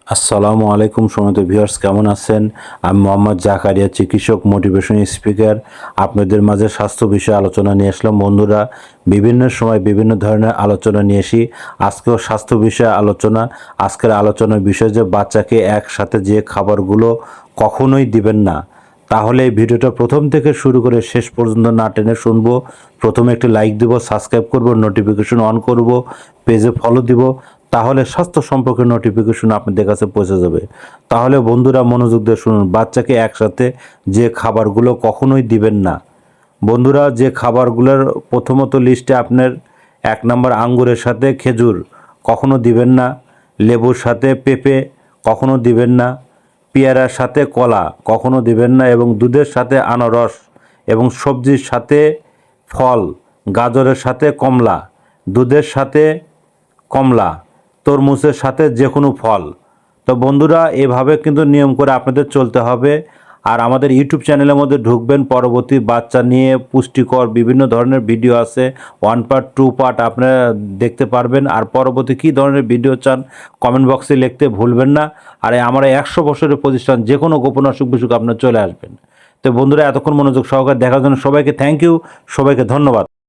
আসসালামু আলাইকুম সম্মানিত ভিউয়ার্স, কেমন আছেন? আমি মোহাম্মদ জাকারিয়া, চিকিৎসক, মোটিভেশন স্পিকার। আপনাদের মাঝে স্বাস্থ্য বিষয়ে আলোচনা নিয়ে আসলাম। বন্ধুরা, বিভিন্ন সময় বিভিন্ন ধরনের আলোচনা নিয়ে আসি। আজকেও স্বাস্থ্য বিষয়ে আলোচনা। আজকের আলোচনার বিষয় যে বাচ্চাকে একসাথে যে খাবারগুলো কখনোই দিবেন না। তাহলে এই ভিডিওটা প্রথম থেকে শুরু করে শেষ পর্যন্ত না টেনে শুনবো। প্রথমে একটি লাইক দিব, সাবস্ক্রাইব করব, নোটিফিকেশন অন করব, পেজে ফলো দিব। তাহলে স্বাস্থ্য সম্পর্কে নোটিফিকেশন আপনাদের কাছে পৌঁছে যাবে। তাহলে বন্ধুরা মনোযোগ দিয়ে শুনুন, বাচ্চাকে একসাথে যে খাবারগুলো কখনোই দিবেন না। বন্ধুরা, যে খাবারগুলোর প্রথমত লিস্টে আপনার 1 নম্বর আঙ্গুরের সাথে খেজুর কখনো দিবেন না, লেবুর সাথে পেঁপে কখনো দিবেন না, পেয়ারার সাথে কলা কখনো দিবেন না, এবং দুধের সাথে আনারস, এবং সবজির সাথে ফল, গাজরের সাথে কমলা, দুধের সাথে কমলা, তরমুজের সাথে যে কোনো ফল। তো বন্ধুরা, এভাবে কিন্তু নিয়ম করে আপনাদের চলতে হবে। আর আমাদের ইউটিউব চ্যানেলের মধ্যে ঢুকবেন, পরবর্তী বাচ্চা নিয়ে পুষ্টিকর বিভিন্ন ধরনের ভিডিও আছে, 1 পার্ট 2 পার্ট আপনারা দেখতে পারবেন। আর পরবর্তী কী ধরনের ভিডিও চান কমেন্ট বক্সে লিখতে ভুলবেন না। আর আমরা 100 বছরের প্রতিষ্ঠান, যে কোনো গোপন অসুখ বিসুখ আপনারা চলে আসবেন। তো বন্ধুরা, এতক্ষণ মনোযোগ সহকারে দেখার জন্য সবাইকে থ্যাংক ইউ, সবাইকে ধন্যবাদ।